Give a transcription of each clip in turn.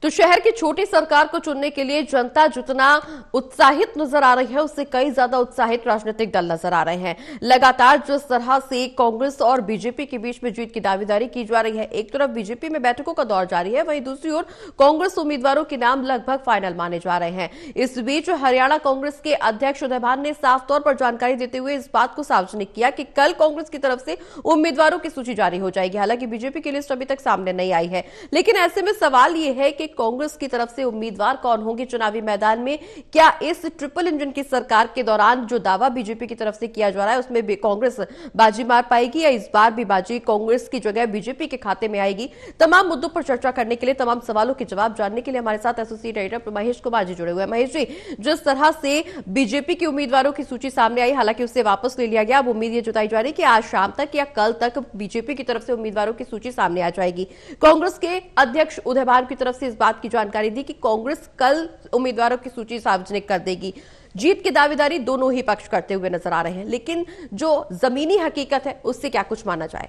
तो शहर की छोटी सरकार को चुनने के लिए जनता जितना उत्साहित नजर आ रही है, उससे कई ज्यादा उत्साहित राजनीतिक दल नजर आ रहे हैं। लगातार जिस तरह से कांग्रेस और बीजेपी के बीच में जीत की दावेदारी की जा रही है, एक तरफ बीजेपी में बैठकों का दौर जारी है, वहीं दूसरी ओर कांग्रेस उम्मीदवारों के नाम लगभग फाइनल माने जा रहे हैं। इस बीच हरियाणा कांग्रेस के अध्यक्ष उदय भान ने साफ तौर पर जानकारी देते हुए इस बात को सार्वजनिक किया कि कल कांग्रेस की तरफ से उम्मीदवारों की सूची जारी हो जाएगी। हालांकि बीजेपी की लिस्ट अभी तक सामने नहीं आई है, लेकिन ऐसे में सवाल यह है कि कांग्रेस की तरफ से उम्मीदवार कौन होंगे चुनावी मैदान में। क्या इस ट्रिपल इंजन की सरकार के दौरान जो दावा बीजेपी की तरफ से किया जा रहा है उसमें भी कांग्रेस बाजी मार पाएगी, या इस बार भी बाजी कांग्रेस की जगह बीजेपी के खाते में आएगी? तमाम मुद्दों पर चर्चा करने के लिए, तमाम सवालों के जवाब जानने के लिए हमारे साथ एसोसिएट एडिटर महेश कुमार जी जुड़े हुए हैं। महेश जी, जिस तरह से बीजेपी के उम्मीदवारों की सूची सामने आई, हालांकि उससे वापस ले लिया गया, अब उम्मीद ये जताई जा रही है कि आज शाम तक या कल तक बीजेपी की तरफ से उम्मीदवारों की सूची सामने आ जाएगी। कांग्रेस के अध्यक्ष उदय भान की तरफ से इस बात की जानकारी दी कि कांग्रेस कल उम्मीदवारों की सूची सार्वजनिक कर देगी। जीत की दावेदारी दोनों ही पक्ष करते हुए नजर आ रहे हैं, लेकिन जो जमीनी हकीकत है उससे क्या कुछ माना जाए?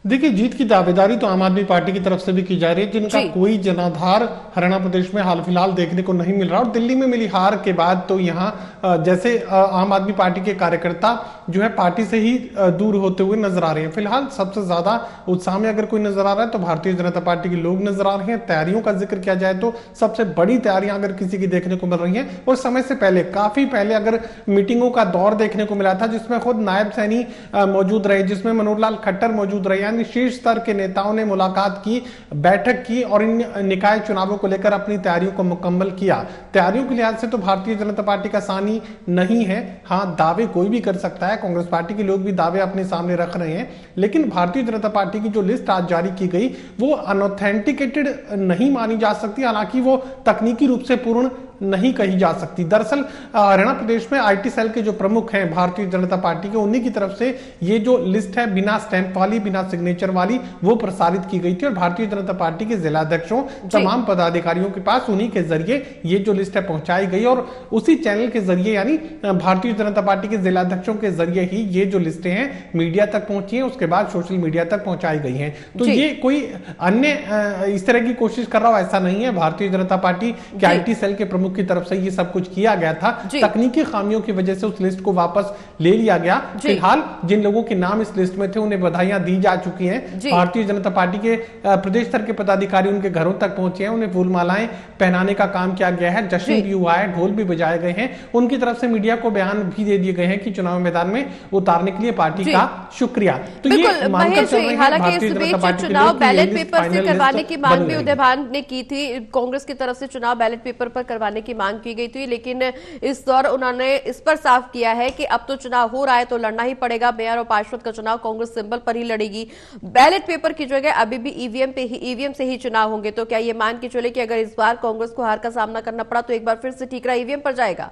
देखिए, जीत की दावेदारी तो आम आदमी पार्टी की तरफ से भी की जा रही है, जिनका कोई जनाधार हरियाणा प्रदेश में हाल फिलहाल देखने को नहीं मिल रहा। और दिल्ली में मिली हार के बाद तो यहाँ जैसे आम आदमी पार्टी के कार्यकर्ता जो है पार्टी से ही दूर होते हुए नजर आ रहे हैं। फिलहाल सबसे ज्यादा उत्साह में अगर कोई नजर आ रहा है तो भारतीय जनता पार्टी के लोग नजर आ रहे हैं। तैयारियों का जिक्र किया जाए तो सबसे बड़ी तैयारियां अगर किसी की देखने को मिल रही हैं, और समय से पहले, काफी पहले अगर मीटिंगों का दौर देखने को मिला था जिसमें खुद नायब सैनी मौजूद रहे, जिसमें मनोहर लाल खट्टर मौजूद रहे, शीर्ष स्तर के नेताओं ने मुलाकात की, बैठक की और इन निकाय चुनावों को लेकर अपनी तैयारियों को मुकम्मल किया। तैयारियों के लिहाज से तो भारतीय जनता पार्टी का सानी नहीं है। हाँ, दावे कोई भी कर सकता है, कांग्रेस पार्टी के लोग भी दावे अपने सामने रख रहे हैं, लेकिन भारतीय जनता पार्टी की जो लिस्ट आज जारी की गई वो अनऑथेंटिकेटेड नहीं मानी जा सकती। हालांकि वो तकनीकी रूप से पूर्ण नहीं कही जा सकती। दरअसल हरियाणा प्रदेश में आईटी सेल के जो प्रमुख हैं भारतीय जनता पार्टी के, उन्हीं की तरफ से ये जो लिस्ट है बिना स्टैंप वाली, बिना सिग्नेचर वाली, वो प्रसारित की गई थी और भारतीय जनता पार्टी के जिलाध्यक्षों, तमाम पदाधिकारियों के पास उन्हीं के जरिए ये जो लिस्ट है पहुंचाई गई और उसी चैनल के जरिए, यानी भारतीय जनता पार्टी के जिलाध्यक्षों के जरिए ही ये जो लिस्टें हैं मीडिया तक पहुंची हैं, उसके बाद सोशल मीडिया तक पहुंचाई गई हैं। तो ये कोई अन्य इस तरह की कोशिश कर रहा हो ऐसा नहीं है। भारतीय जनता पार्टी के आईटी सेल के प्रमुख की तरफ से ये सब कुछ किया गया था। तकनीकी खामियों की वजह से उस लिस्ट को वापस ले लिया गया। फिलहाल जिन लोगों के नाम इस लिस्ट में थे उन्हें बधाइयां दी जा चुकी हैं। भारतीय जनता पार्टी के प्रदेश स्तर के पदाधिकारी उनके घरों तक पहुंचे हैं, उन्हें फूल मालाएं पहनाने का काम किया गया है, जश्न भी हुआ है, ढोल भी बजाए गए हैं। उनकी तरफ से मीडिया को बयान भी दे दिए गए हैं कि चुनाव मैदान में उतारने के लिए पार्टी का शुक्रिया। तो ये मानकर चल रहे हैं भारतीय जनता पार्टी के चुनाव बैलेट पेपर से करवाने की मांग भी उदय भान ने की थी। कांग्रेस की तरफ से चुनाव बैलेट पेपर पर करवाने की मांग की गई थी, लेकिन इस दौर उन्होंने इस पर साफ किया है कि अब तो चुनाव हो रहा है तो लड़ना ही पड़ेगा। मेयर और पार्षद का चुनाव कांग्रेस सिंबल पर ही लड़ेगी। बैलेट पेपर की जगह अभी भी ईवीएम से ही चुनाव होंगे। तो क्या ये मान के चले कि अगर इस बार कांग्रेस को हार का सामना करना पड़ा तो एक बार फिर से ठीकरा ईवीएम पर जाएगा?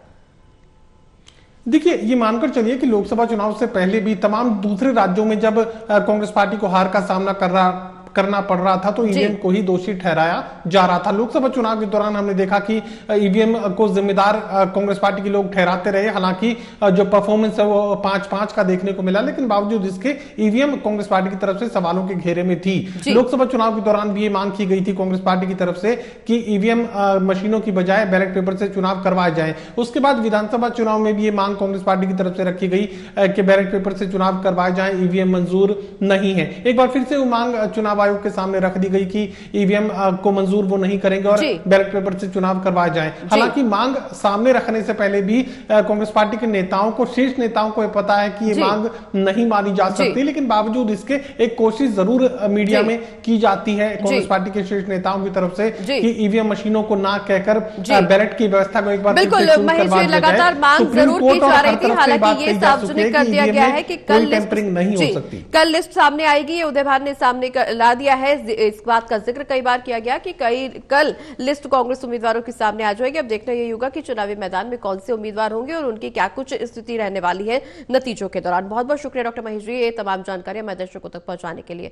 देखिए, ये मानकर चलिए कि लोकसभा चुनाव से पहले भी तमाम दूसरे राज्यों में जब कांग्रेस पार्टी को हार का सामना करना पड़ रहा था तो ईवीएम को ही दोषी ठहराया जा रहा था। लोकसभा चुनाव के दौरान हमने देखा कि ईवीएम को जिम्मेदार कांग्रेस पार्टी के लोग ठहराते रहे। हालांकि जो परफॉर्मेंस है वो 5-5 का देखने को मिला, लेकिन बावजूद इसके ईवीएम कांग्रेस पार्टी की तरफ से सवालों के घेरे में थी। लोकसभा चुनाव के दौरान भी ये मांग की गई थी कांग्रेस पार्टी की तरफ से कि ईवीएम मशीनों की बजाय बैलेट पेपर से चुनाव करवाए जाए। उसके बाद विधानसभा चुनाव में भी ये मांग कांग्रेस पार्टी की तरफ से रखी गई कि बैलेट पेपर से चुनाव करवाए जाए, ईवीएम मंजूर नहीं है। एक बार फिर से वो मांग चुनाव आयोग के सामने रख दी गई कि ईवीएम को मंजूर वो नहीं करेंगे और बैलेट पेपर से चुनाव करवाए जाए। हालांकि मांग सामने रखने से पहले भी कांग्रेस पार्टी के नेताओं को, शीर्ष नेताओं को पता है कि ये मांग नहीं मानी जा सकती, लेकिन बावजूद इसके एक कोशिश जरूर मीडिया में की जाती है कांग्रेस पार्टी के शीर्ष नेताओं की तरफ से कि ईवीएम मशीनों को ना कहकर बैलेट की व्यवस्था को एक बार बिल्कुल लगातार मांग जरूर की जा रही थी। हालांकि ये सार्वजनिक कर दिया गया है कि कल टेम्परिंग नहीं हो सकती, कल लिस्ट सामने आएगी। उदय भान ने सामने ला दिया है। इस बात का जिक्र कई बार किया गया कि कल लिस्ट कांग्रेस उम्मीदवारों के सामने आ जाएगी। अब देखना यही होगा कि चुनावी मैदान में कौन से उम्मीदवार होंगे और उनकी क्या कुछ स्थिति रहने वाली है नतीजों के दौरान। बहुत बहुत शुक्रिया डॉक्टर महेश जी, ये तमाम जानकारियां मैं दर्शकों तक पहुंचाने के लिए।